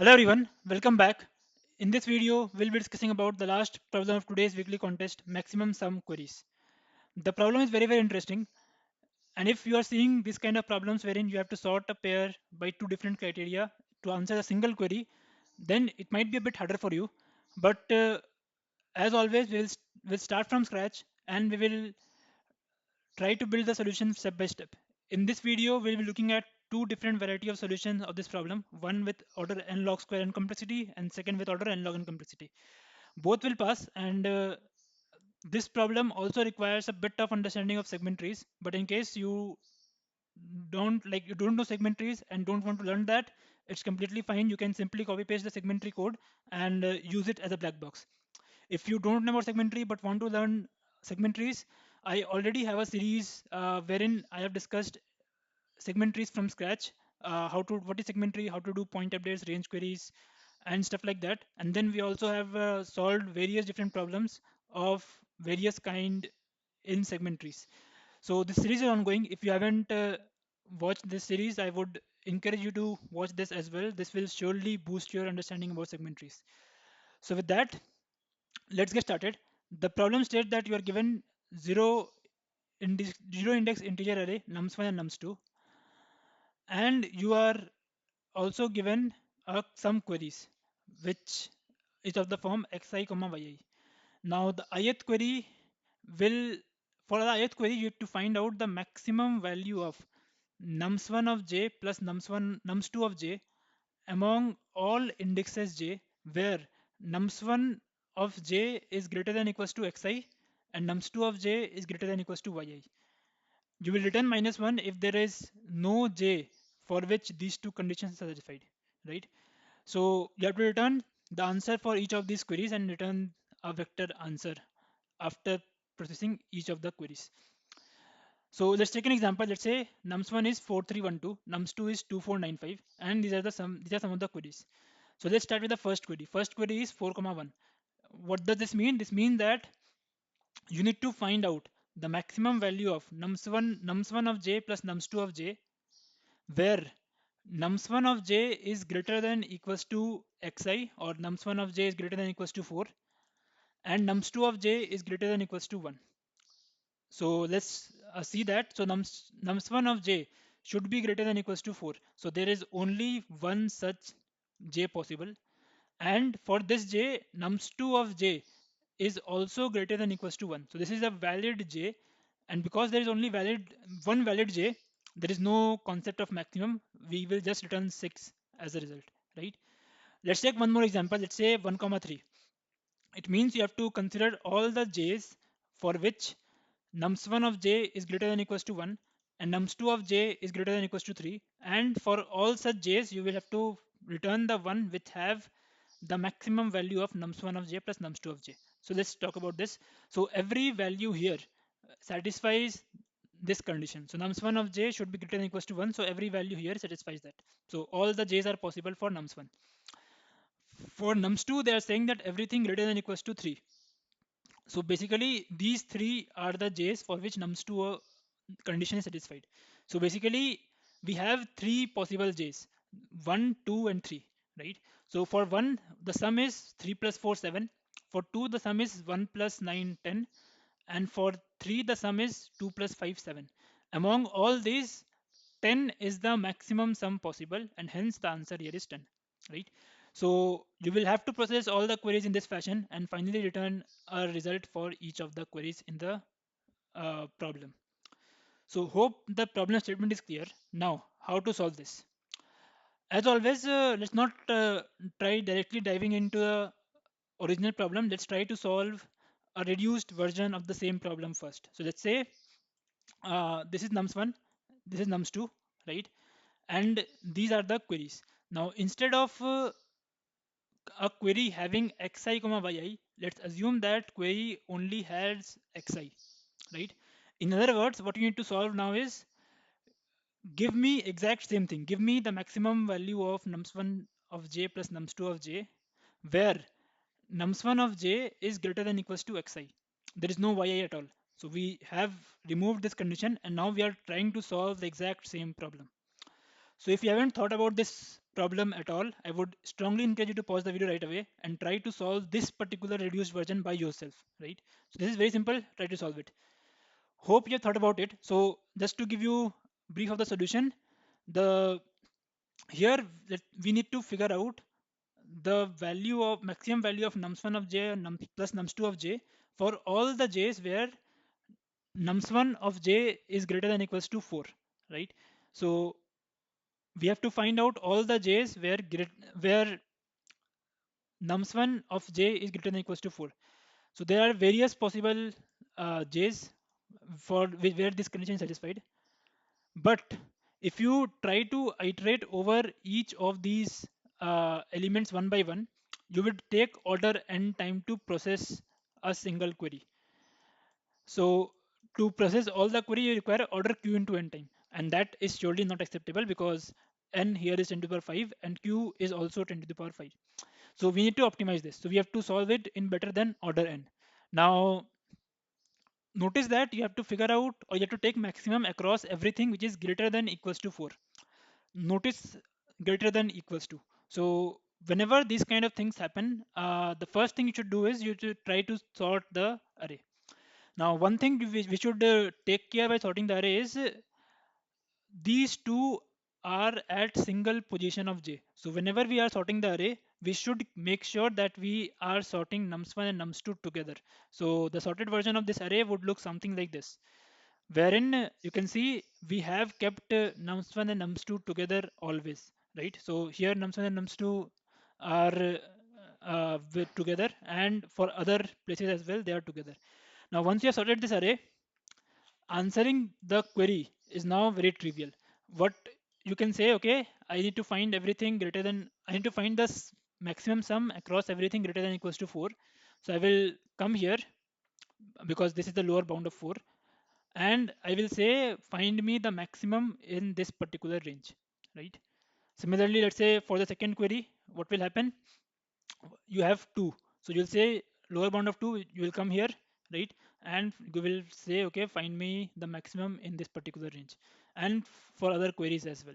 Hello everyone, welcome back. In this video, we'll be discussing about the last problem of today's weekly contest, maximum sum queries. The problem is very interesting, and if you are seeing this kind of problems wherein you have to sort a pair by two different criteria to answer a single query, then it might be a bit harder for you. But as always, we'll start from scratch and we will try to build the solution step by step. In this video, we'll be looking at two different variety of solutions of this problem, one with order n log square n complexity and second with order n log n complexity. Both will pass, and this problem also requires a bit of understanding of segment trees, but in case you don't know segment trees and don't want to learn that, it's completely fine. You can simply copy paste the segment tree code and use it as a black box. If you don't know about segment tree but want to learn segment trees, I already have a series wherein I have discussed segment trees from scratch, what is segment tree, how to do point updates, range queries, and stuff like that. And then we also have solved various different problems of various kind in segment trees. So this series is ongoing. If you haven't watched this series, I would encourage you to watch this as well. This will surely boost your understanding about segment trees. So with that, let's get started. The problem states that you are given zero index integer array nums1 and nums2, and you are also given some queries which is of the form xi comma yi. Now the ith query will for the ith query you have to find out the maximum value of nums1 of j plus nums2 of j among all indexes j, where nums1 of j is greater than equals to xi and nums2 of j is greater than equals to yi. You will return -1 if there is no j for which these two conditions are satisfied, right? So you have to return the answer for each of these queries and return a vector answer after processing each of the queries. So let's take an example. Let's say nums1 is 4312, nums2 is 2495, and these are some of the queries. So let's start with the first query. First query is 4 comma 1. What does this mean? This means that you need to find out the maximum value of nums1 of j plus nums2 of j, where nums1 of j is greater than equals to xi, or nums1 of j is greater than equals to 4, and nums2 of j is greater than equals to 1. So let's see that. So nums1 of j should be greater than equals to 4. So there is only one such j possible. And for this j, nums2 of j is also greater than equals to 1. So this is a valid j. And because there is only one valid j, there is no concept of maximum. We will just return 6 as a result, right? Let's take one more example. Let's say 1 comma 3. It means you have to consider all the j's for which nums1 of j is greater than equals to 1 and nums2 of j is greater than equals to 3, and for all such j's you will have to return the one which have the maximum value of nums1 of j plus nums2 of j. So let's talk about this. So every value here satisfies this condition. So nums1 of j should be greater than equals to 1, so every value here satisfies that. So all the j's are possible for nums1. For nums2 they are saying that everything greater than equals to 3. So basically, these three are the j's for which nums2 condition is satisfied. So basically, we have three possible j's, 1, 2, and 3, right? So for 1, the sum is 3 plus 4, 7. For 2, the sum is 1 plus 9, 10. And for 3, the sum is 2 plus 5, 7. Among all these, 10 is the maximum sum possible, and hence the answer here is 10, right? So you will have to process all the queries in this fashion and finally return a result for each of the queries in the problem. So hope the problem statement is clear. Now, how to solve this? As always, let's not try directly diving into the original problem. Let's try to solve a reduced version of the same problem first. So let's say this is nums1, this is nums2, right? And these are the queries. Now, instead of a query having xi comma yi, let's assume that query only has xi, right? In other words, what you need to solve now is give me exact same thing. Give me the maximum value of nums1 of j plus nums2 of j, where nums1 of j is greater than equals to xi. There is no yi at all. So we have removed this condition and now we are trying to solve the exact same problem. So if you haven't thought about this problem at all, I would strongly encourage you to pause the video right away and try to solve this particular reduced version by yourself, right? So this is very simple, try to solve it. Hope you have thought about it. So just to give you brief of the solution, the here that we need to figure out the value of maximum value of nums1 of j and plus nums2 of j for all the j's where nums1 of j is greater than equals to 4, right? So we have to find out all the j's where nums1 of j is greater than equals to 4. So there are various possible j's for where this condition is satisfied. But if you try to iterate over each of these elements one by one, you would take order n time to process a single query. So to process all the query, you require order q into n time, and that is surely not acceptable because n here is 10 to the power 5 and q is also 10 to the power 5. So we need to optimize this. So we have to solve it in better than order n. Now notice that you have to figure out or you have to take maximum across everything which is greater than equals to 4. Notice greater than equals to. So whenever these kind of things happen, the first thing you should do is you should try to sort the array. Now one thing we should take care by sorting the array is these two are at single position of j. So whenever we are sorting the array, we should make sure that we are sorting nums1 and nums2 together. So the sorted version of this array would look something like this, wherein you can see we have kept nums1 and nums2 together always, right? So here nums1 and nums2 are together, and for other places as well they are together. Now once you have sorted this array, answering the query is now very trivial. What you can say, okay, I need to find everything greater than, I need to find the maximum sum across everything greater than equals to 4. So I will come here because this is the lower bound of 4, and I will say find me the maximum in this particular range, right? Similarly, let's say for the second query, what will happen? You have 2. So you'll say lower bound of 2, you will come here, right? And you will say, okay, find me the maximum in this particular range, and for other queries as well.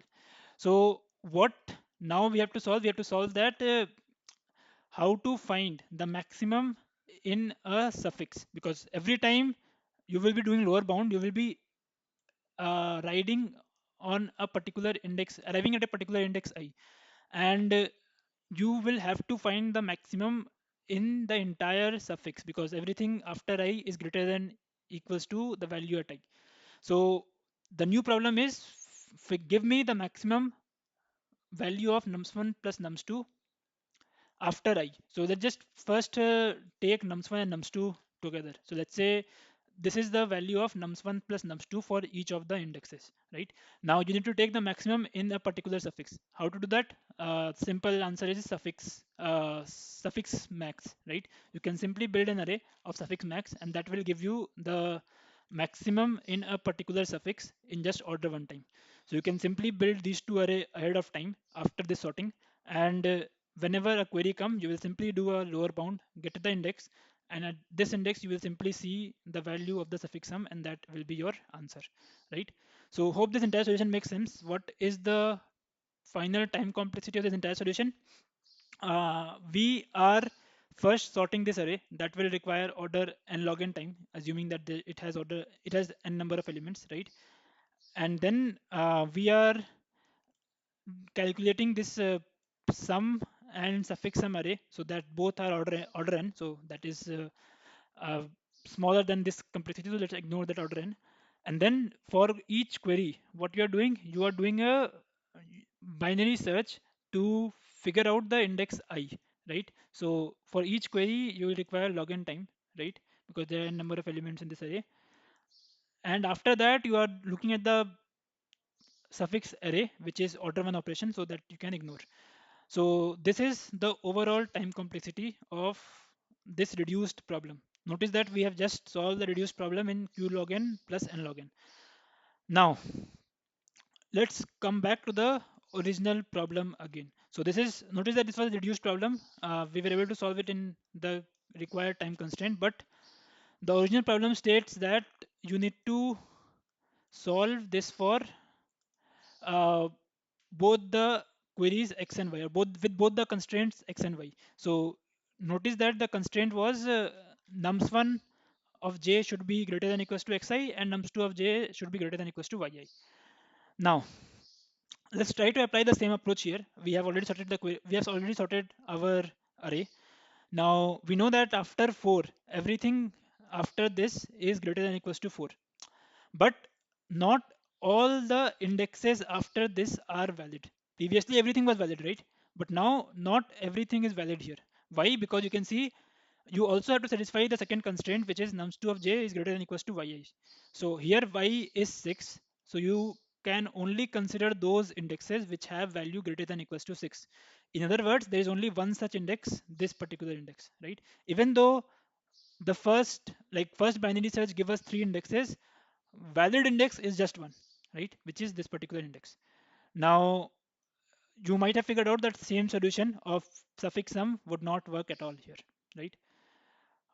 So what now we have to solve? We have to solve that how to find the maximum in a suffix, because every time you will be doing lower bound, you will be riding on a particular index, arriving at a particular index I, and you will have to find the maximum in the entire suffix because everything after I is greater than equals to the value at I. So the new problem is give me the maximum value of nums1 plus nums2 after I. So let's just first take nums1 and nums2 together. So let's say this is the value of nums1 plus nums2 for each of the indexes, right? Now you need to take the maximum in a particular suffix. How to do that? Simple answer is suffix max, right? You can simply build an array of suffix max, and that will give you the maximum in a particular suffix in just order one time. So you can simply build these two array ahead of time after this sorting, and whenever a query comes, you will simply do a lower bound, get the index, and at this index you will simply see the value of the suffix sum, and that will be your answer, right? So hope this entire solution makes sense. What is the final time complexity of this entire solution? We are first sorting this array that will require order n log n time, assuming that it has n number of elements, right? And then we are calculating this sum and suffix sum array so that both are order n, so that is uh, smaller than this complexity, so let's ignore that order n. And then for each query, what you are doing a binary search to figure out the index I, right? So for each query you will require log n time, right? Because there are a number of elements in this array, and after that you are looking at the suffix array which is order one operation, so that you can ignore. So this is the overall time complexity of this reduced problem. Notice that we have just solved the reduced problem in q log n plus n log n. Now let's come back to the original problem again. So this is, notice that this was a reduced problem. We were able to solve it in the required time constraint, but the original problem states that you need to solve this for uh, both the queries x and y, or both with both the constraints x and y. So notice that the constraint was nums1 of j should be greater than equals to xi, and nums2 of j should be greater than equals to yi. Now let's try to apply the same approach here. We have already sorted our array. Now we know that after 4, everything after this is greater than equals to 4. But not all the indexes after this are valid. Previously everything was valid, right? But now not everything is valid here. Why? Because you can see you also have to satisfy the second constraint, which is nums2 of j is greater than equals to yi. So here y is 6. So you can only consider those indexes which have value greater than equals to 6. In other words, there is only one such index, this particular index, right? Even though the first binary search give us 3 indexes, valid index is just one, right? Which is this particular index. Now you might have figured out that same solution of suffix sum would not work at all here, right?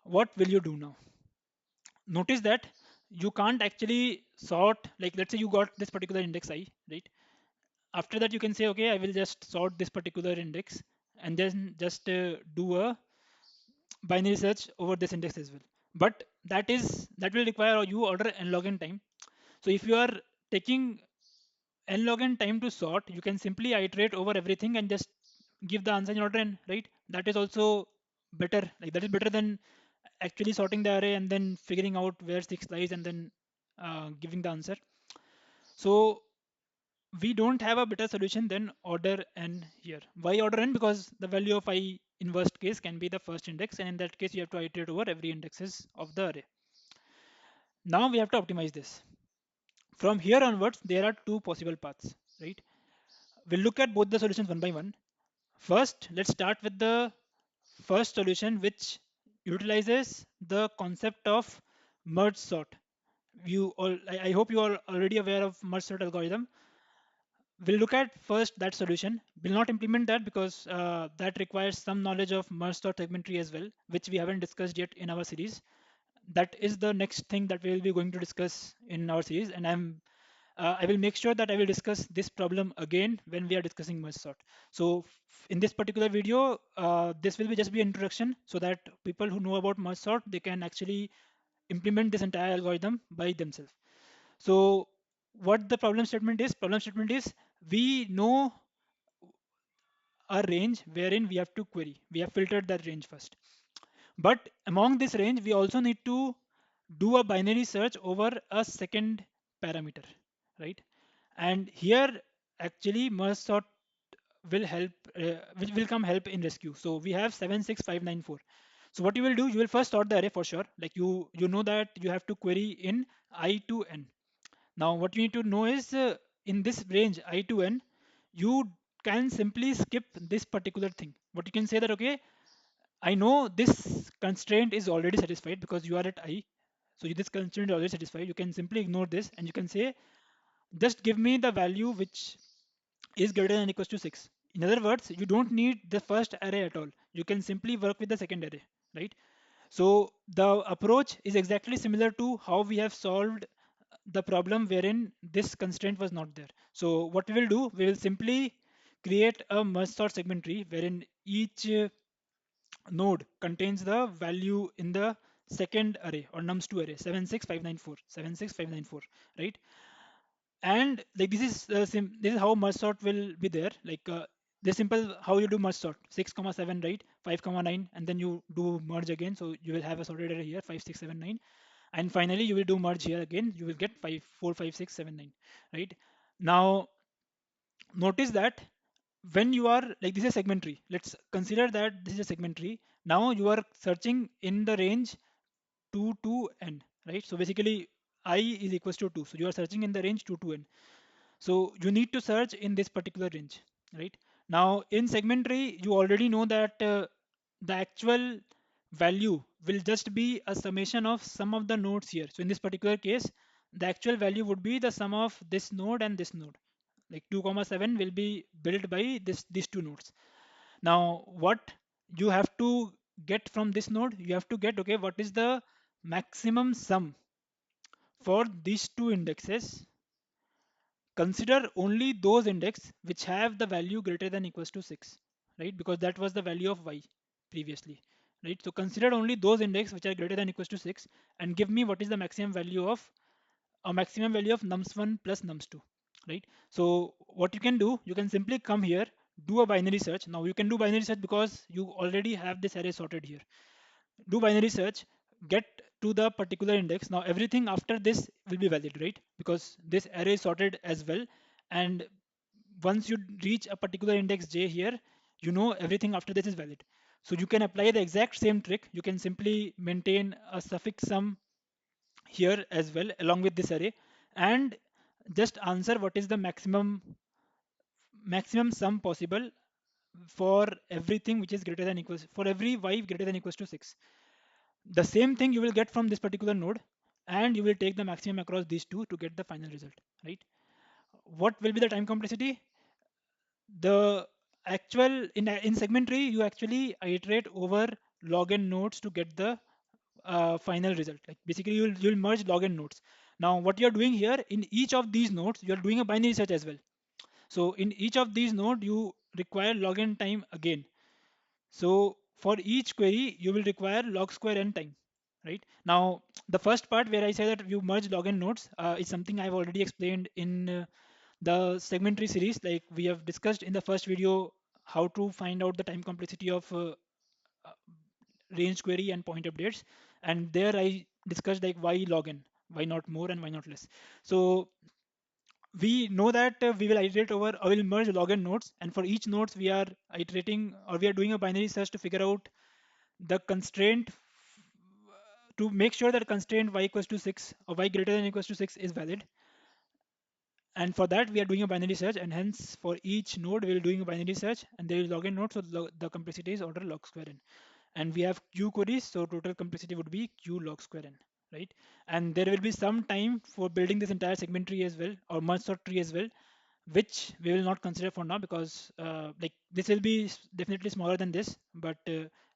What will you do now? Notice that you can't actually sort, like let's say you got this particular index I, right? After that you can say, okay, I will just sort this particular index and then just do a binary search over this index as well. But that will require you order n log n time. So if you are taking n log n time to sort, you can simply iterate over everything and just give the answer in order n, right? That is also better. Like that is better than actually sorting the array and then figuring out where 6 lies and then giving the answer. So we don't have a better solution than order n here. Why order n? Because the value of I in worst case can be the first index, and in that case you have to iterate over every indexes of the array. Now we have to optimize this. From here onwards, there are two possible paths, right? We'll look at both the solutions one by one. First, let's start with the first solution, which utilizes the concept of merge sort. I hope you are already aware of merge sort algorithm. We'll look at first that solution. We'll not implement that because that requires some knowledge of merge sort segmentary as well, which we haven't discussed yet in our series. That is the next thing that we will be going to discuss in our series, and I will make sure that I will discuss this problem again when we are discussing merge sort. So in this particular video, this will be just be introduction so that people who know about merge sort, they can actually implement this entire algorithm by themselves. So what the problem statement is? Problem statement is we know a range wherein we have to query. We have filtered that range first. But among this range, we also need to do a binary search over a second parameter, right? And here actually merge sort will help, will come help in rescue. So we have 76594. So what you will do, you will first sort the array for sure. Like you know that you have to query in I to n. Now what you need to know is in this range I to n, you can simply skip this particular thing. What you can say that, okay, I know this constraint is already satisfied because you are at I. So this constraint is already satisfied. You can simply ignore this and you can say, just give me the value which is greater than equals to 6. In other words, you don't need the first array at all. You can simply work with the second array, right? So the approach is exactly similar to how we have solved the problem wherein this constraint was not there. So what we will do, we will simply create a merge sort segment tree wherein each node contains the value in the second array or nums2 array 76594 76594, right? And like this is how merge sort will be there. Like this simple how you do merge sort 6 comma 7, right? 5 comma 9, and then you do merge again, so you will have a sorted array here 5 6 7 9, and finally you will do merge here again, you will get 5 4 5 6 7 9, right? Now notice that when you are like this is a segment tree, let's consider that this is a segment tree. Now you are searching in the range 2 to n, right? So basically I is equals to 2, so you are searching in the range 2 to n. So you need to search in this particular range, right? Now in segment tree, you already know that the actual value will just be a summation of some of the nodes here. So in this particular case, the actual value would be the sum of this node and this node. Like 2 comma 7 will be built by these two nodes. Now what you have to get from this node, you have to get, okay, what is the maximum sum for these two indexes consider only those index which have the value greater than equals to 6, right? Because that was the value of y previously, right? So consider only those index which are greater than equals to 6 and give me what is the maximum value of nums1 plus nums2, right? So what you can do, you can simply come here, do a binary search. Now you can do binary search because you already have this array sorted here. Do binary search, get to the particular index. Now everything after this will be valid, right? Because this array is sorted as well. And once you reach a particular index j here, you know everything after this is valid. So you can apply the exact same trick. You can simply maintain a suffix sum here as well along with this array and just answer what is the maximum sum possible for everything which is greater than equals for every y greater than equals to 6. The same thing you will get from this particular node and you will take the maximum across these two to get the final result, right? What will be the time complexity? The actual in segment tree you actually iterate over log n nodes to get the final result. Like basically you'll merge log n nodes. Now what you're doing here in each of these nodes you're doing a binary search as well. So in each of these nodes you require log n time again. So for each query, you will require log square n time, right? Now, the first part where I say that you merge log n nodes is something I've already explained in the segment tree series. Like we have discussed in the first video how to find out the time complexity of uh, range query and point updates. And there I discussed like why log n, why not more and why not less. So we know that we will iterate over or will merge log n nodes, and for each nodes we are iterating or we are doing a binary search to figure out the constraint to make sure that constraint y equals to 6 or y greater than equals to 6 is valid. And for that we are doing a binary search, and hence for each node we are doing a binary search and there is log n node, so the complexity is order log square n. And we have q queries, so total complexity would be q log square n, right? And there will be some time for building this entire segment tree as well or merge sort tree as well, which we will not consider for now because like this will be definitely smaller than this. But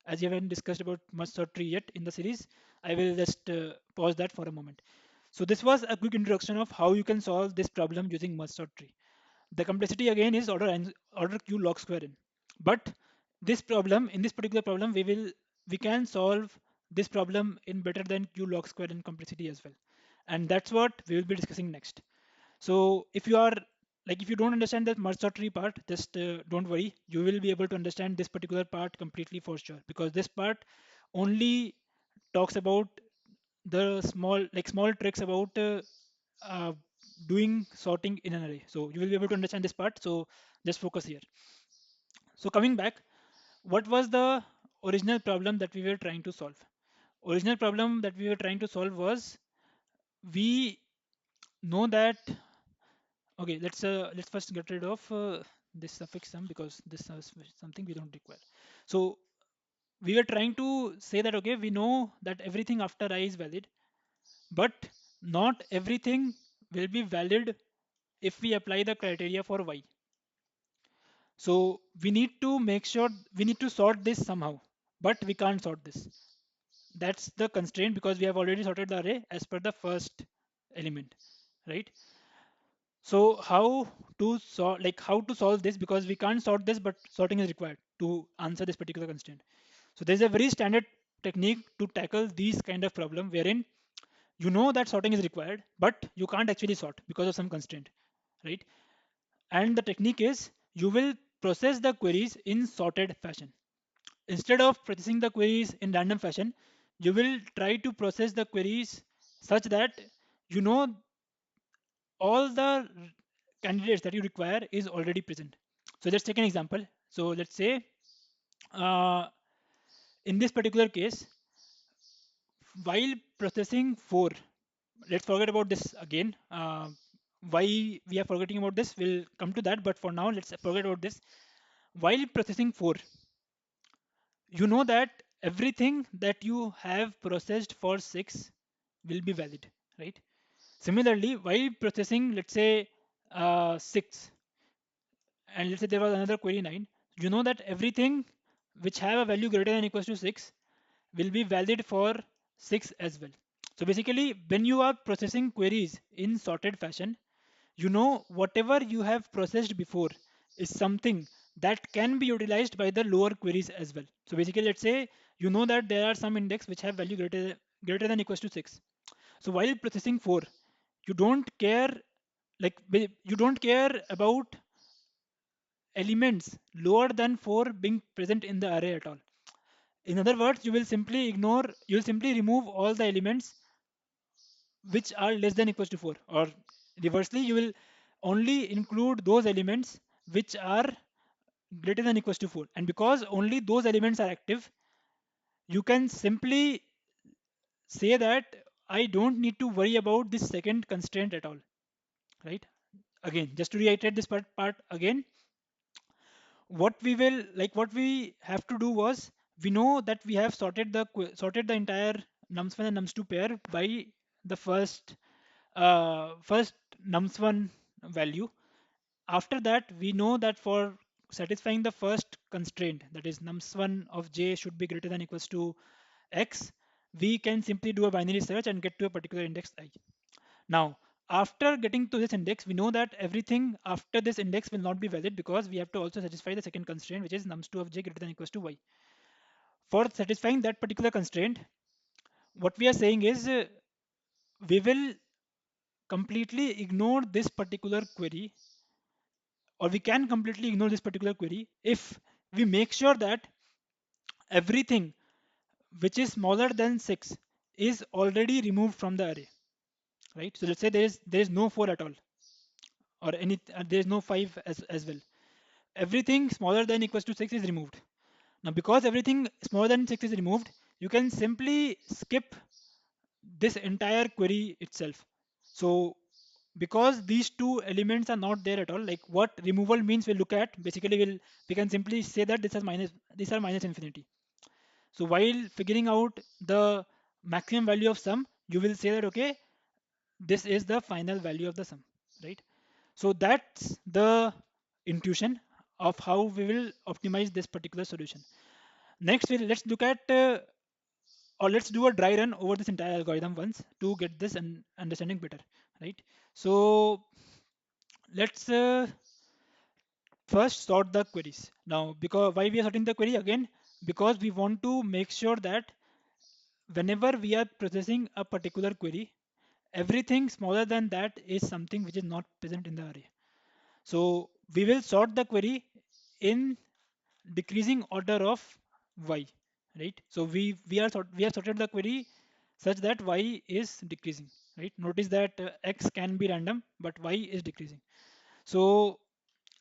as you haven't discussed about merge sort tree yet in the series, I will just pause that for a moment. So this was a quick introduction of how you can solve this problem using merge sort tree. The complexity again is order q log square n. But this problem, in this particular problem, we can solve this problem in better than q log square n complexity as well. And that's what we will be discussing next. So if you are like if you don't understand that merge sort tree part, just don't worry. You will be able to understand this particular part completely for sure because this part only talks about the small tricks about uh, doing sorting in an array. So you will be able to understand this part. So just focus here. So coming back, what was the original problem that we were trying to solve? Original problem that we were trying to solve was we know that okay, let's first get rid of this suffix sum because this is something we don't require. So we were trying to say that okay, we know that everything after I is valid, but not everything will be valid if we apply the criteria for y. So we need to make sure we need to sort this somehow, but we can't sort this. That's the constraint because we have already sorted the array as per the first element, right? So how to solve this because we can't sort this, but sorting is required to answer this particular constraint. So there's a very standard technique to tackle these kind of problem wherein you know that sorting is required, but you can't actually sort because of some constraint, right? And the technique is you will process the queries in sorted fashion. Instead of processing the queries in random fashion, you will try to process the queries such that you know all the candidates that you require is already present. So let's take an example. So let's say uh, in this particular case, while processing 4, let's forget about this again. Why we are forgetting about this, we'll come to that. But for now, let's forget about this. While processing 4, you know that everything that you have processed for 6 will be valid, right? Similarly, while processing, let's say 6, and let's say there was another query 9, you know that everything which have a value greater than equals to 6 will be valid for 6 as well. So basically, when you are processing queries in sorted fashion, You know, whatever you have processed before is something that can be utilized by the lower queries as well. So basically, let's say you know that there are some index which have value greater than equals to 6. So while processing 4, you don't care, you don't care about elements lower than 4 being present in the array at all. In other words, you will simply remove all the elements which are less than equals to 4, or reversely you will only include those elements which are greater than equals to 4, and because only those elements are active, you can simply say that I don't need to worry about this second constraint at all, right? Again, just to reiterate this part again, what we have to do was, we know that we have sorted the entire nums1 and nums2 pair by the first nums1 value. After that, we know that for satisfying the first constraint, that is nums1 of j should be greater than equals to x, we can simply do a binary search and get to a particular index I. Now, after getting to this index, we know that everything after this index will not be valid, because we have to also satisfy the second constraint, which is nums2 of j greater than equals to y. For satisfying that particular constraint, what we are saying is, we will completely ignore this particular query, or we can completely ignore this particular query if we make sure that everything which is smaller than 6 is already removed from the array, right? So let's say there is no 4 at all, or there is no 5 as well. Everything smaller than equals to 6 is removed. Now, because everything smaller than 6 is removed, you can simply skip this entire query itself. So because these two elements are not there at all, like what removal means we'll look at, basically we can simply say that these are minus infinity. So while figuring out the maximum value of sum, you will say that, okay, this is the final value of the sum, right? So that's the intuition of how we will optimize this particular solution. Next, let's look at or let's do a dry run over this entire algorithm once to get this understanding better, right? So let's first sort the queries. Now, because why we are sorting the query again? Because we want to make sure that whenever we are processing a particular query, everything smaller than that is something which is not present in the array. So we will sort the query in decreasing order of y, right? So we have sorted the query such that y is decreasing, right? Notice that x can be random, but y is decreasing. So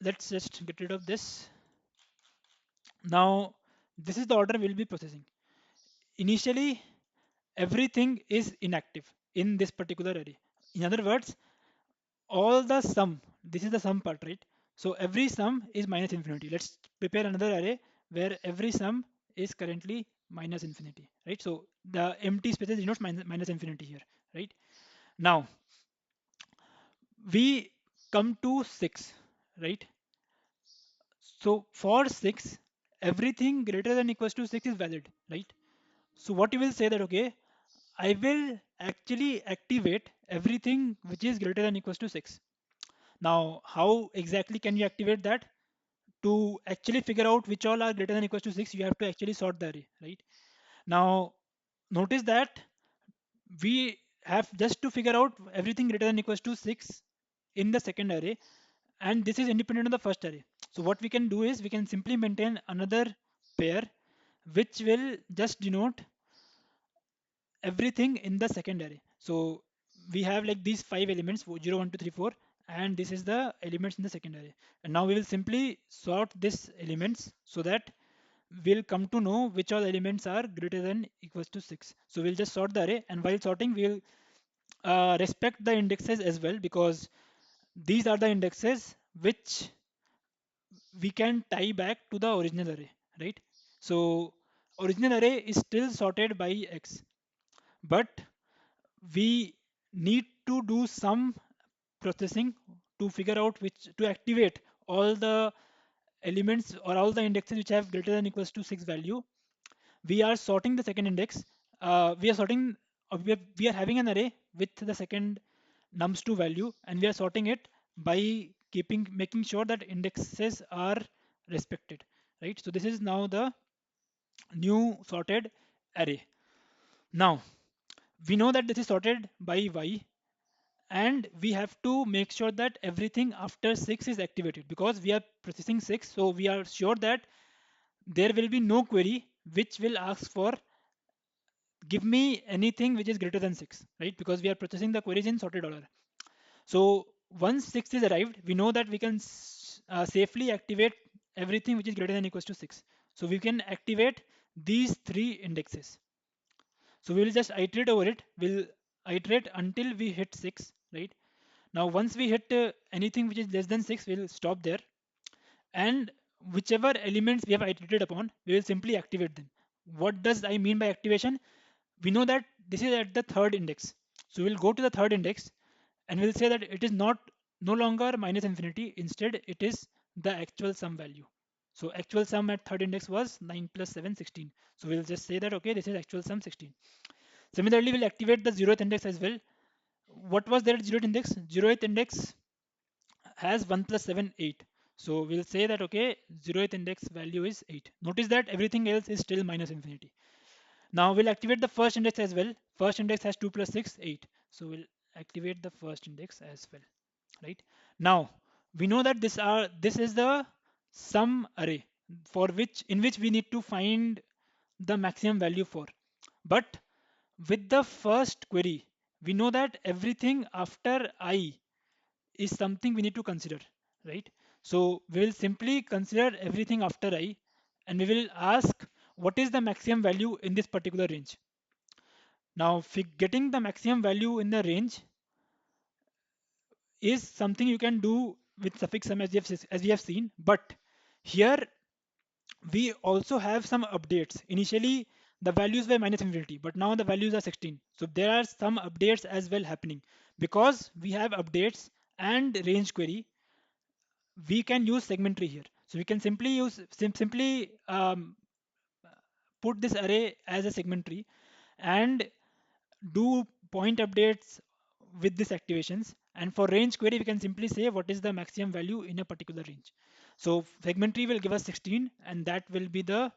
let's just get rid of this. Now, this is the order we'll be processing. Initially, everything is inactive in this particular array. In other words, all the sum, this is the sum part, right? So every sum is minus infinity. Let's prepare another array where every sum is currently minus infinity, right? So the empty spaces denotes minus infinity here, right? Now we come to 6, right? So for 6, everything greater than equals to 6 is valid, right? So what you will say that, okay, I will actually activate everything which is greater than equals to 6. Now, how exactly can you activate that? To actually figure out which all are greater than equals to 6, you have to actually sort the array, right? Now, notice that we have just to figure out everything greater than equals to 6 in the second array, and this is independent of the first array. So what we can do is we can simply maintain another pair which will just denote everything in the second array. So we have like these 5 elements 0, 1, 2, 3, 4, and this is the elements in the second array. And now we will simply sort these elements so that we'll come to know which all elements are greater than equals to 6. So we'll just sort the array, and while sorting we'll respect the indexes as well, because these are the indexes which we can tie back to the original array, right? So original array is still sorted by x, but we need to do some processing to figure out which to activate all the elements or all the indexes which have greater than equals to 6 value. We are sorting the second index. We are sorting we are having an array with the second nums2 value, and we are sorting it by making sure that indexes are respected, right? So this is now the new sorted array. Now we know that this is sorted by y, and we have to make sure that everything after 6 is activated because we are processing 6. So we are sure that there will be no query which will ask for give me anything which is greater than 6, right? Because we are processing the queries in sorted order. So once 6 is arrived, we know that we can safely activate everything which is greater than equals to 6. So we can activate these three indexes. So we will just iterate over it. We'll iterate until we hit 6, right? Now once we hit anything which is less than 6, we'll stop there. And whichever elements we have iterated upon, we will simply activate them. What does I mean by activation? We know that this is at the third index. So we'll go to the third index and we'll say that it is not no longer minus infinity. Instead, it is the actual sum value. So actual sum at third index was 9 plus 7, 16. So we'll just say that, okay, this is actual sum 16. Similarly, we'll activate the zeroth index as well. What was there at zeroth index? Zeroth index has 1 plus 7, 8. So we'll say that, okay, zeroth index value is 8. Notice that everything else is still minus infinity. Now we'll activate the first index as well. First index has 2 plus 6, 8. So we'll activate the first index as well, right? Now we know that this is the sum array for which in which we need to find the maximum value for. But with the first query, we know that everything after I is something we need to consider, right? So we will simply consider everything after I, and we will ask what is the maximum value in this particular range. Now, getting the maximum value in the range is something you can do with suffix sum as we have seen, but here we also have some updates. Initially, the values were minus infinity, but now the values are 16. So there are some updates as well happening because we have updates and range query. We can use segment tree here. So we can simply use simply put this array as a segment tree and do point updates with these activations. And for range query, we can simply say what is the maximum value in a particular range. So segment tree will give us 16, and that will be the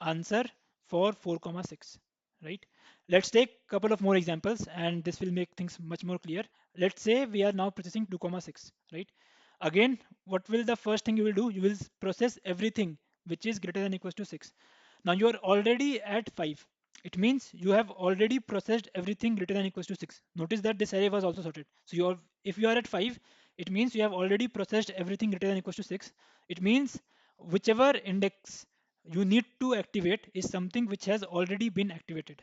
answer for 4 comma 6, right? Let's take a couple of more examples, and this will make things much more clear. Let's say we are now processing 2 comma 6, right? Again, what will the first thing you will do? You will process everything which is greater than equals to 6. Now you are already at 5. It means you have already processed everything greater than equals to 6. Notice that this array was also sorted. So if you are at 5, it means you have already processed everything greater than equals to 6. It means whichever index you need to activate is something which has already been activated.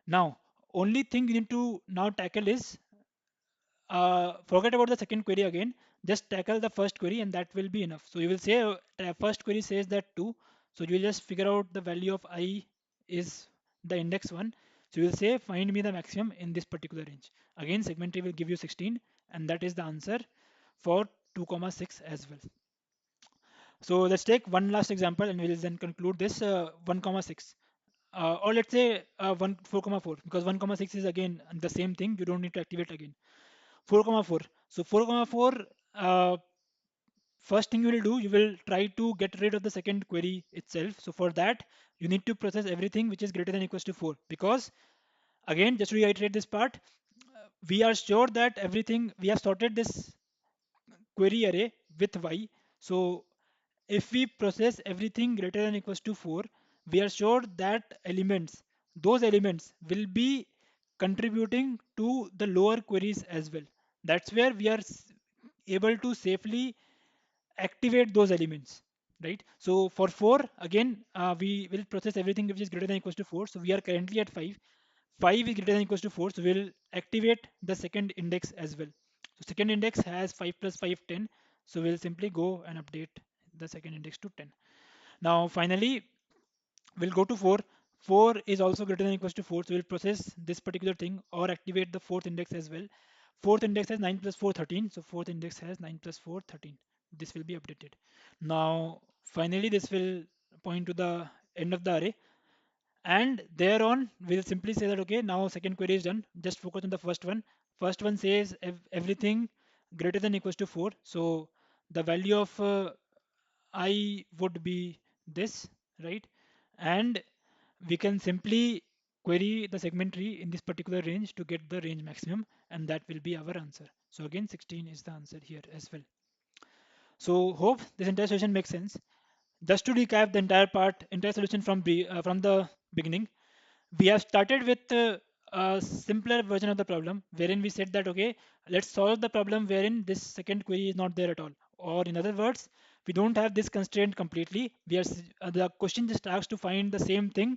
Now, only thing you need to now tackle is forget about the second query again. Just tackle the first query and that will be enough. So you will say first query says that 2. So you will just figure out the value of I is the index 1. So you will say find me the maximum in this particular range. Again, segment tree will give you 16, and that is the answer for 2 comma 6 as well. So let's take one last example and we'll then conclude this 1 comma 6. Or let's say 4 comma 4, because 1 comma 6 is again the same thing. You don't need to activate again. 4 comma 4. So 4 comma 4, uh, first thing you will do, you will try to get rid of the second query itself. So for that, you need to process everything which is greater than equals to 4, because again, just to reiterate this part, we are sure that everything we have sorted this query array with y. So if we process everything greater than equals to 4, we are sure that those elements will be contributing to the lower queries as well. That's where we are able to safely activate those elements, right? So for 4, again, we will process everything which is greater than equals to 4. So we are currently at 5. 5 is greater than equals to 4. So we'll activate the second index as well. So second index has 5 plus 5, 10. So we'll simply go and update the second index to 10. Now finally, we'll go to 4. 4 is also greater than equals to 4. So we'll process this particular thing or activate the fourth index as well. Fourth index has 9 plus 4, 13. So fourth index has 9 plus 4, 13. This will be updated. Now finally, this will point to the end of the array. And thereon, we'll simply say that, okay, now second query is done. Just focus on the first one. First one says everything greater than equals to 4. So the value of I would be this, right? And we can simply query the segment tree in this particular range to get the range maximum, and that will be our answer. So again, 16 is the answer here as well. So hope this entire session makes sense. Just to recap the entire part, entire solution from the beginning, we have started with a simpler version of the problem wherein we said that okay, let's solve the problem wherein this second query is not there at all, or in other words, we don't have this constraint completely. The question just asks to find the same thing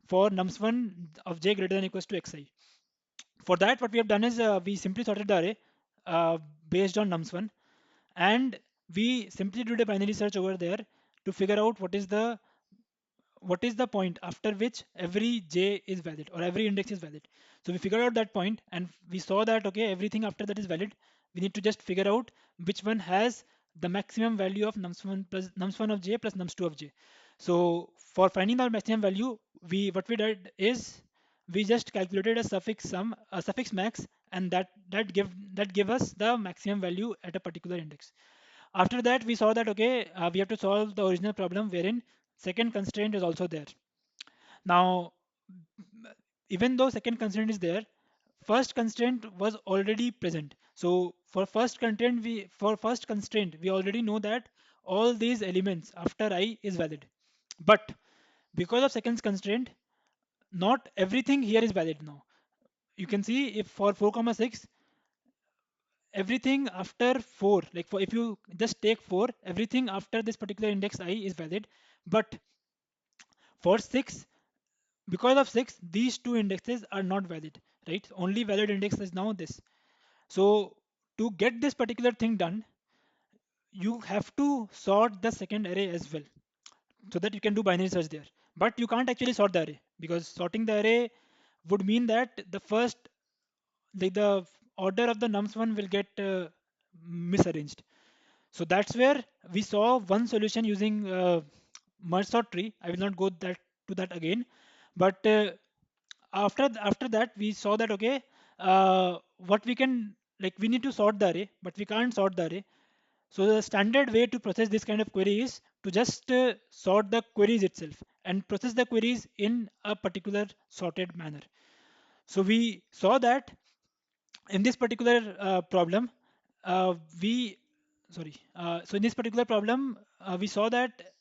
for nums1 of j greater than equals to xi. For that, what we have done is we simply sorted the array uh, based on nums1, and we simply did a binary search over there to figure out what is the point after which every j is valid or every index is valid. So we figured out that point and we saw that okay, everything after that is valid. We need to just figure out which one has the maximum value of nums1 plus nums1 of j plus nums2 of j. So for finding the maximum value, we what we did is we just calculated a suffix sum, a suffix max, and that give us the maximum value at a particular index. After that, we saw that okay, we have to solve the original problem wherein second constraint is also there. Now, even though second constraint is there, first constraint was already present. So for first constraint we already know that all these elements after I is valid. But because of second constraint, not everything here is valid now. You can see if for 4 comma 6, everything after 4, like for if you just take 4, everything after this particular index I is valid. But for 6, because of 6, these two indexes are not valid, right? Only valid index is now this. So to get this particular thing done, you have to sort the second array as well, so that you can do binary search there. But you can't actually sort the array, because sorting the array would mean that the order of the nums1 will get misarranged. So that's where we saw one solution using merge sort tree. I will not go to that again, but after that we saw that okay, what we can, like, we need to sort the array, but we can't sort the array. So the standard way to process this kind of query is to just sort the queries itself and process the queries in a particular sorted manner. So we saw that in this particular problem, we sorry. So in this particular problem, we saw that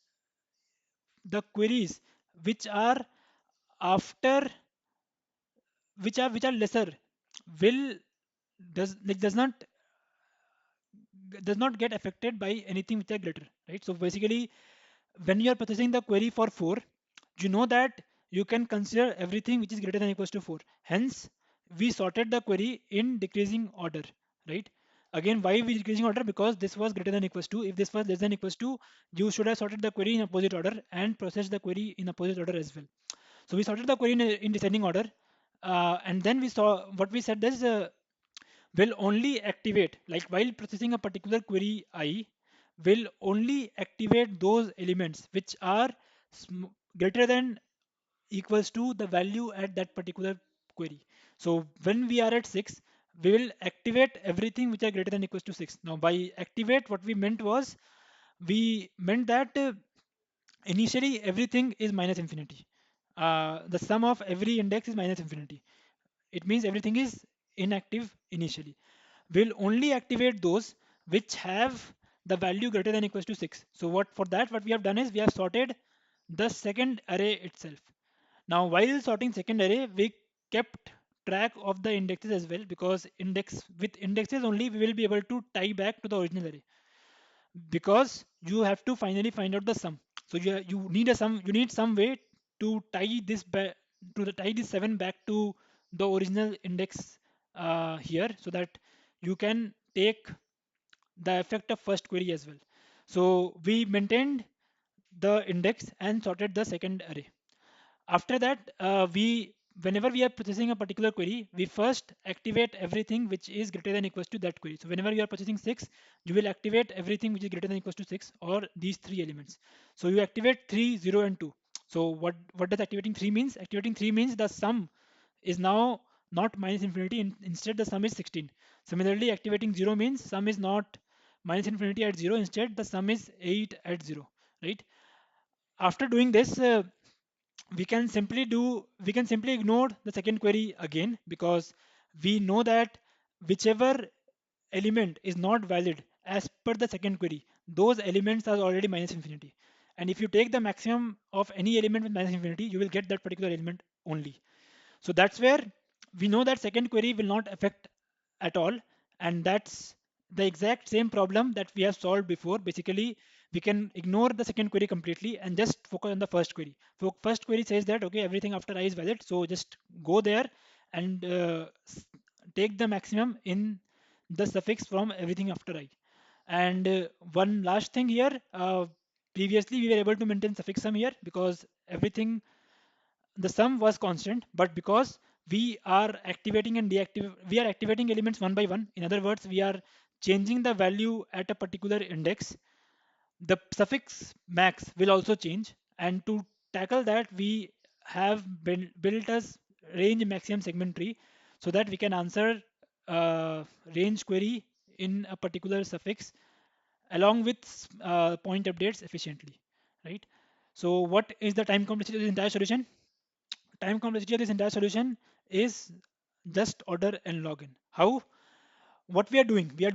the queries which are after which are lesser will does not get affected by anything which are greater, right? So basically, when you are processing the query for 4, you know that you can consider everything which is greater than equals to 4. Hence, we sorted the query in decreasing order, right? Again, why we decreasing order? Because this was greater than equals to. If this was less than equals to, you should have sorted the query in opposite order and processed the query in opposite order as well. So we sorted the query in descending order, and then we saw what we said is will only activate, like while processing a particular query I, will only activate those elements which are greater than equals to the value at that particular query. So when we are at 6, we will activate everything which are greater than equals to 6. Now by activate, what we meant was, we meant that initially everything is minus infinity. The sum of every index is minus infinity. It means everything is inactive initially. We'll only activate those which have the value greater than equals to 6. So what we have done is we have sorted the second array itself. Now while sorting second array, we kept track of the indexes as well, because with indexes only we will be able to tie back to the original array, because you have to finally find out the sum. So you need some way to tie this back to tie this 7 back to the original index here, so that you can take the effect of first query as well. So we maintained the index and sorted the second array. After that, whenever we are processing a particular query, we first activate everything which is greater than equals to that query. So whenever you are processing 6, you will activate everything which is greater than equals to 6, or these three elements. So you activate 3, 0, and 2. So what does activating 3 means? Activating 3 means the sum is now not minus infinity. Instead, the sum is 16. Similarly, activating 0 means sum is not minus infinity at 0. Instead, the sum is 8 at 0, right? After doing this, we can simply ignore the second query again, because we know that whichever element is not valid as per the second query, those elements are already minus infinity. And if you take the maximum of any element with minus infinity, you will get that particular element only. So that's where we know that second query will not affect at all. And that's the exact same problem that we have solved before. Basically, we can ignore the second query completely and just focus on the first query. So first query says that, okay, everything after I is valid. So just go there and take the maximum in the suffix from everything after I. And one last thing here, previously we were able to maintain suffix sum here because everything, the sum was constant, but because we are activating and we are activating elements one by one. In other words, we are changing the value at a particular index. The suffix max will also change, and to tackle that, we have built a range maximum segment tree so that we can answer range query in a particular suffix along with point updates efficiently, right? So, what is the time complexity of this entire solution? Time complexity of this entire solution is just order and log n. How? What we are doing we have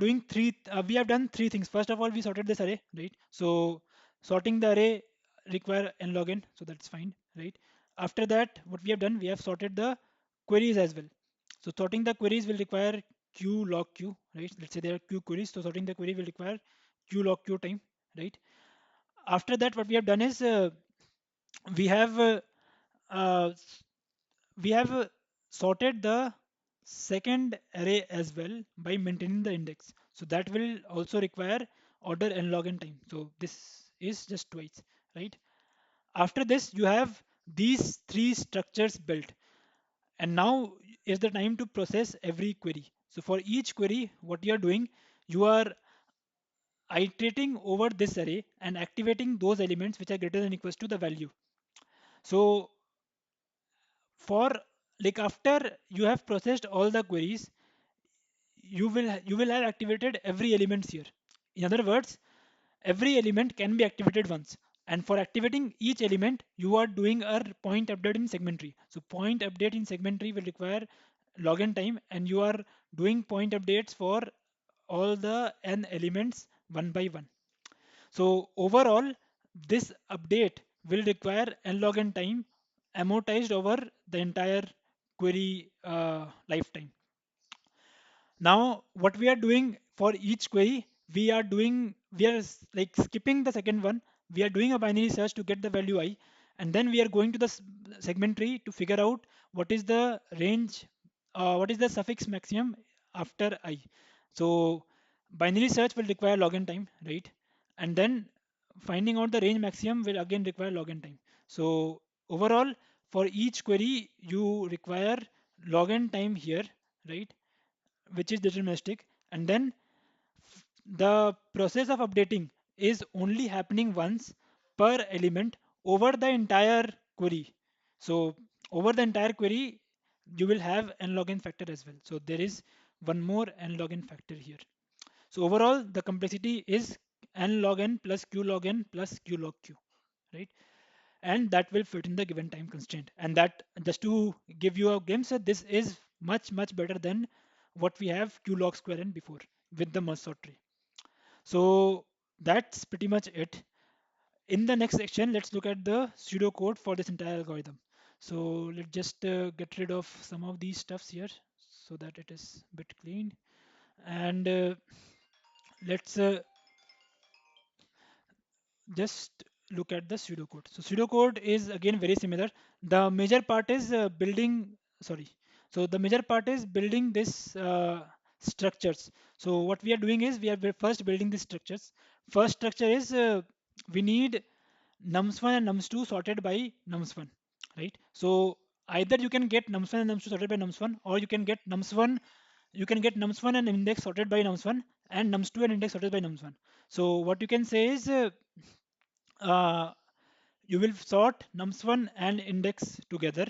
done three things. First of all, we sorted this array, right? So sorting the array require n log n, so that's fine, right? After that, what we have done, we have sorted the queries as well. So sorting the queries will require q log q, right? Let's say there are q queries, so sorting the query will require q log q time, right? After that, what we have done is we have uh, we have sorted the second array as well by maintaining the index. So that will also require order n log n time. So this is just twice, right? After this, you have these three structures built. And now is the time to process every query. So for each query, what you are doing, you are iterating over this array and activating those elements which are greater than equals to the value. So for, like, after you have processed all the queries, you will have activated every element here. In other words, every element can be activated once. And for activating each element, you are doing a point update in segment tree. So point update in segment tree will require login time, and you are doing point updates for all the n elements one by one. So overall, this update will require n log n time amortized over the entire query lifetime. Now, what we are doing for each query, we are like skipping the second one. We are doing a binary search to get the value I, and then we are going to the segment tree to figure out what is the range, what is the suffix maximum after I. So, binary search will require login time, right? And then finding out the range maximum will again require login time. So, overall, for each query, you require login time here, right? Which is deterministic, and then the process of updating is only happening once per element over the entire query. So over the entire query, you will have n log n factor as well. So there is one more n log n factor here. So overall, the complexity is n log n plus q log n plus q log q, right? And that will fit in the given time constraint. And that, just to give you a glimpse, this is much better than what we have q log square n before with the merge sort tree. So that's pretty much it. In the next section, let's look at the pseudo code for this entire algorithm. So let's just get rid of some of these stuffs here so that it is a bit clean. And let's just look at the pseudocode. So pseudocode is again very similar. The major part is sorry. So the major part is building this structures. So what we are doing is we're first building these structures. First structure is we need nums1 and nums2 sorted by nums1, right? So either you can get nums1 and nums2 sorted by nums1, or you can get nums1 and index sorted by nums1 and nums2 and index sorted by nums1. So what you can say is uh, you will sort nums1 and index together,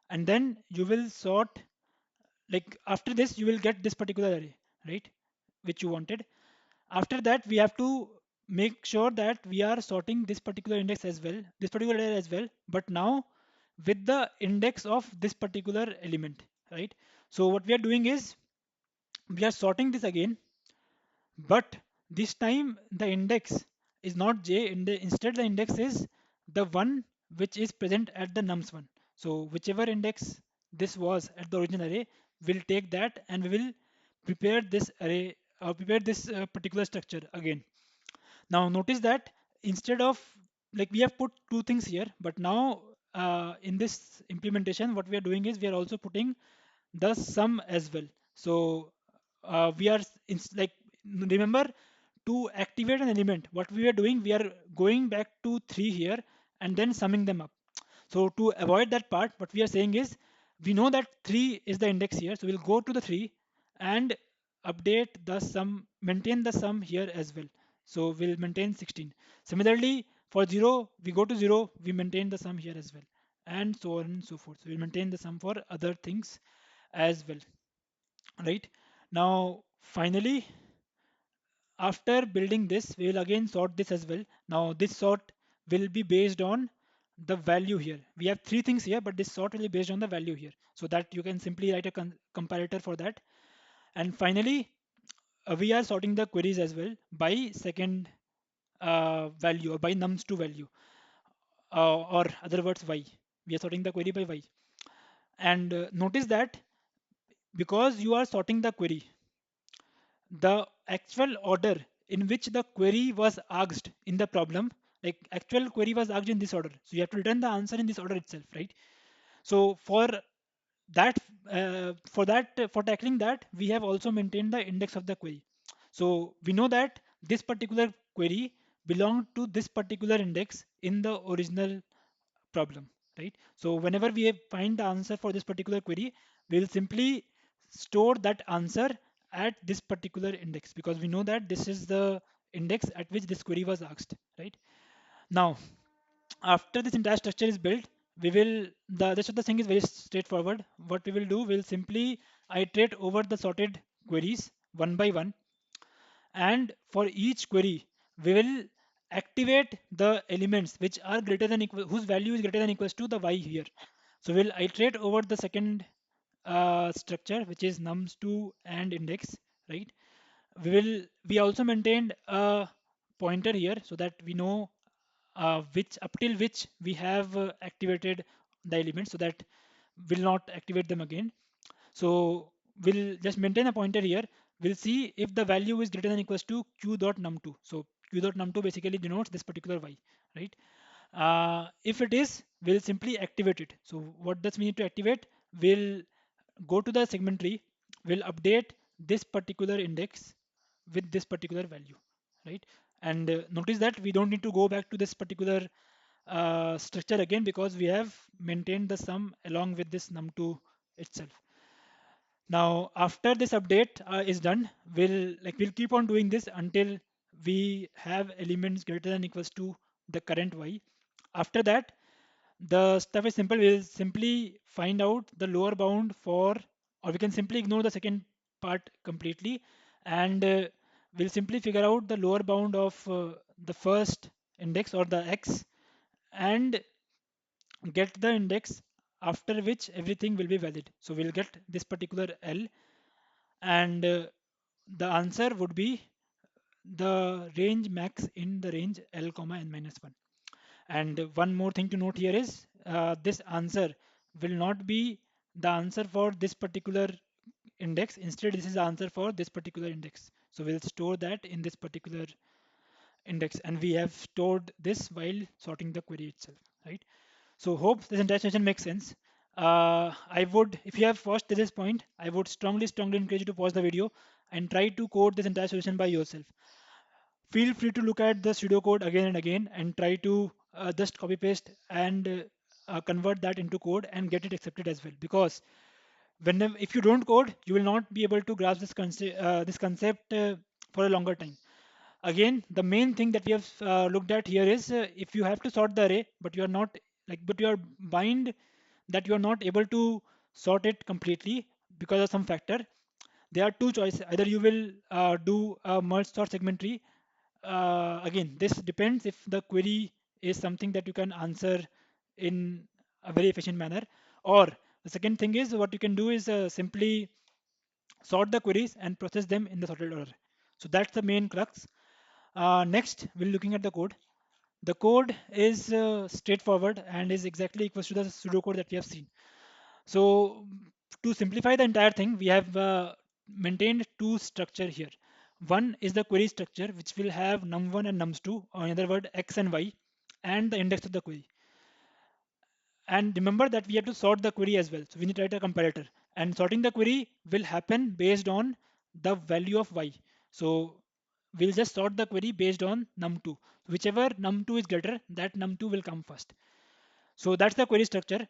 and then you will sort like after this you will get this particular array, right, which you wanted. After that we have to make sure that we are sorting this particular index as well, this particular array as well, but now with the index of this particular element, right? So what we are doing is we are sorting this again, but this time the index is not j, instead the index is the one which is present at the nums1. So whichever index this was at the original array, we'll take that and we will prepare this array, prepare this particular structure again. Now notice that instead of, like, we have put two things here, but now in this implementation what we are doing is we are also putting the sum as well. So we are like, remember, to activate an element, what we are doing, we are going back to 3 here and then summing them up. So to avoid that part, what we are saying is we know that 3 is the index here, so we'll go to the 3 and update the sum, maintain the sum here as well. So we'll maintain 16. Similarly, for 0, we go to 0, we maintain the sum here as well, and so on and so forth. So we'll maintain the sum for other things as well, right? Now, finally, after building this, we will again sort this as well. Now, this sort will be based on the value here. We have three things here, but this sort will be based on the value here. So that you can simply write a comparator for that. And finally, we are sorting the queries as well by second value, or by nums2 value, or other words y. We are sorting the query by y. And notice that because you are sorting the query, the actual order in which the query was asked in the problem, like actual query was asked in this order, so you have to return the answer in this order itself, right? So that for tackling that, we have also maintained the index of the query. So we know that this particular query belonged to this particular index in the original problem, right? So whenever we find the answer for this particular query, we'll simply store that answer at this particular index, because we know that this is the index at which this query was asked, right? Now, after this entire structure is built, we will, the rest of the thing is very straightforward. What we will do, we'll simply iterate over the sorted queries one by one, and for each query we will activate the elements which are greater than equal, whose value is greater than equals to the y here. So we'll iterate over the second structure, which is nums2 and index, right? We also maintained a pointer here so that we know which, up till which we have activated the elements, so that will not activate them again. So we'll just maintain a pointer here. We'll see if the value is greater than equals to q.num2. So q.num2 basically denotes this particular y, right? If it is, we'll simply activate it. So what does we need to activate? We'll go to the segment tree. We'll update this particular index with this particular value, right? And notice that we don't need to go back to this particular structure again, because we have maintained the sum along with this num2 itself. Now, after this update is done, we'll keep on doing this until we have elements greater than equals to the current y. After that, the stuff is simple. We'll simply find out the lower bound for, or we can simply ignore the second part completely, and we'll simply figure out the lower bound of the first index, or the x, and get the index after which everything will be valid. So we'll get this particular L, and the answer would be the range max in the range L comma n minus 1. And one more thing to note here is this answer will not be the answer for this particular index. Instead, this is the answer for this particular index. So we'll store that in this particular index, and we have stored this while sorting the query itself, right? So hope this entire session makes sense. I would, if you have watched to this point, I would strongly encourage you to pause the video and try to code this entire solution by yourself. Feel free to look at the pseudo code again and again and try to just copy paste and convert that into code and get it accepted as well. Because whenever, if you don't code, you will not be able to grasp this concept for a longer time. Again, the main thing that we have looked at here is if you have to sort the array, but you are not, like, but you are bind that you are not able to sort it completely, because of some factor, there are two choices. Either you will do a merge sort segment tree. Again, this depends if the query is something that you can answer in a very efficient manner. Or the second thing is what you can do is simply sort the queries and process them in the sorted order. So that's the main crux. Next, we're looking at the code. The code is straightforward and is exactly equal to the pseudocode that we have seen. So to simplify the entire thing, we have maintained two structure here. One is the query structure, which will have num1 and nums2, or in other word, x and y, and the index of the query. And remember that we have to sort the query as well. So we need to write a comparator. And sorting the query will happen based on the value of y. So we'll just sort the query based on num2. Whichever num2 is greater, that num2 will come first. So that's the query structure.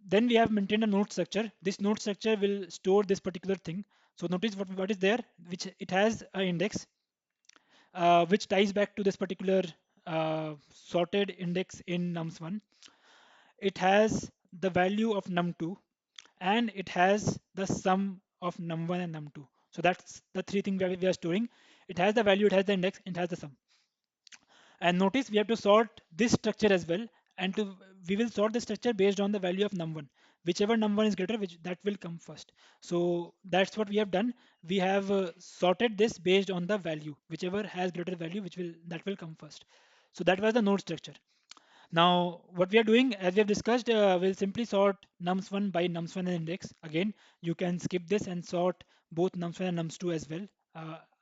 Then we have maintained a node structure. This node structure will store this particular thing. So notice what is there, which it has an index, which ties back to this particular sorted index in nums1. It has the value of num2, and it has the sum of num1 and num2. So that's the three things we are storing. It has the value, it has the index, it has the sum. And notice we have to sort this structure as well, and we will sort the structure based on the value of num1. Whichever num1 is greater, which that will come first. So that's what we have done. We have sorted this based on the value, whichever has greater value, which will that will come first. So that was the node structure. Now, what we are doing, as we have discussed, we'll simply sort nums1 by nums1 and index. Again, you can skip this and sort both nums1 and nums2 as well.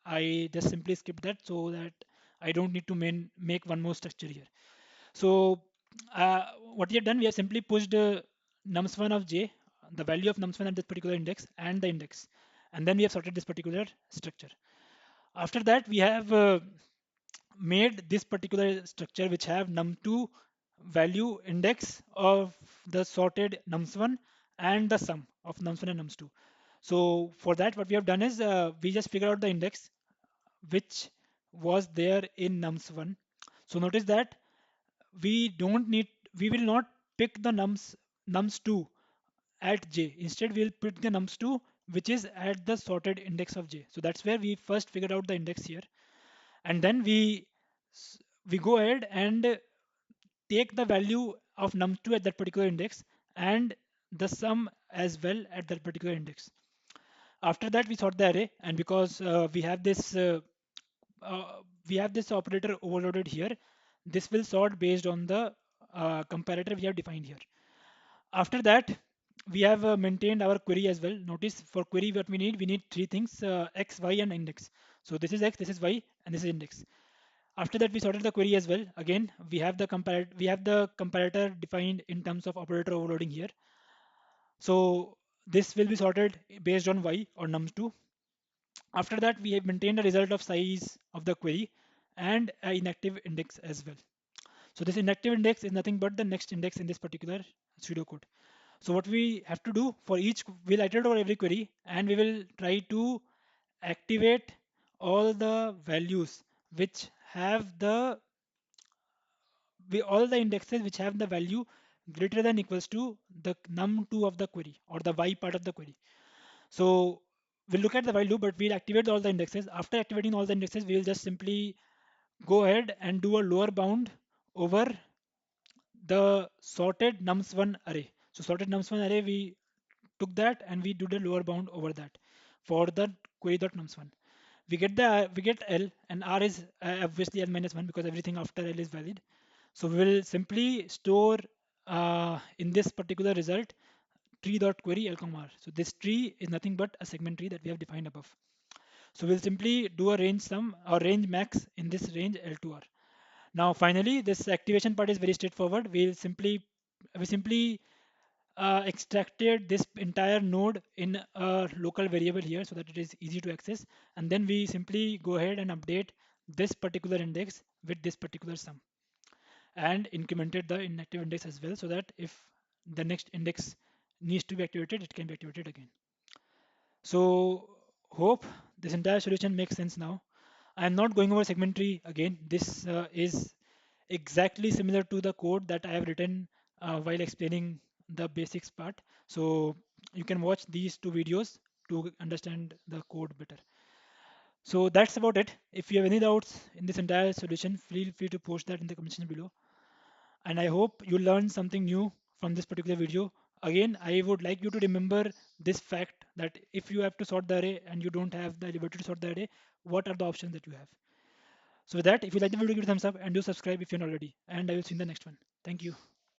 I just simply skip that so that I don't need to make one more structure here. So, what we have done, we have simply pushed nums1 of j, the value of nums1 at this particular index, and the index. And then we have sorted this particular structure. After that, we have made this particular structure which have num2 value index of the sorted nums1 and the sum of nums1 and nums2. So for that, what we have done is we just figure out the index which was there in nums1. So notice that we don't need, we will not pick the nums2 at j. Instead, we'll pick the nums2 which is at the sorted index of j. So that's where we first figured out the index here, and then we go ahead and take the value of num2 at that particular index and the sum as well at that particular index. After that, we sort the array, and because we have this operator overloaded here, this will sort based on the comparator we have defined here. After that, we have maintained our query as well. Notice for query what we need three things: x, y, and index. So this is x, this is y, and this is index. After that, we sorted the query as well. Again, we have the comparator defined in terms of operator overloading here. So this will be sorted based on y or nums2. After that, we have maintained a result of size of the query and an inactive index as well. So this inactive index is nothing but the next index in this particular pseudocode. So what we have to do for each, we'll iterate over every query and we will try to activate all the values which have all the indexes which have the value greater than equals to the num2 of the query or the y part of the query. So we'll look at the while loop, but we'll activate all the indexes. After activating all the indexes, we'll just simply go ahead and do a lower bound over the sorted nums1 array. So sorted nums1 array, we took that and we did a lower bound over that for the query.nums1. We get L, and R is obviously L minus 1 because everything after L is valid. So we will simply store in this particular result tree.query L comma R. So this tree is nothing but a segment tree that we have defined above. So we'll simply do a range sum or range max in this range L to R. Now finally, this activation part is very straightforward. We simply extracted this entire node in a local variable here so that it is easy to access, and then we simply go ahead and update this particular index with this particular sum and incremented the inactive index as well so that if the next index needs to be activated, it can be activated again. So hope this entire solution makes sense now. I am not going over segment tree again. This is exactly similar to the code that I have written while explaining the basics part. So you can watch these two videos to understand the code better. So that's about it. If you have any doubts in this entire solution, feel free to post that in the comment section below. And I hope you learned something new from this particular video. Again, I would like you to remember this fact that if you have to sort the array and you don't have the liberty to sort the array, what are the options that you have? So with that, if you like the video, give it a thumbs up and do subscribe if you're not already. And I will see you in the next one. Thank you.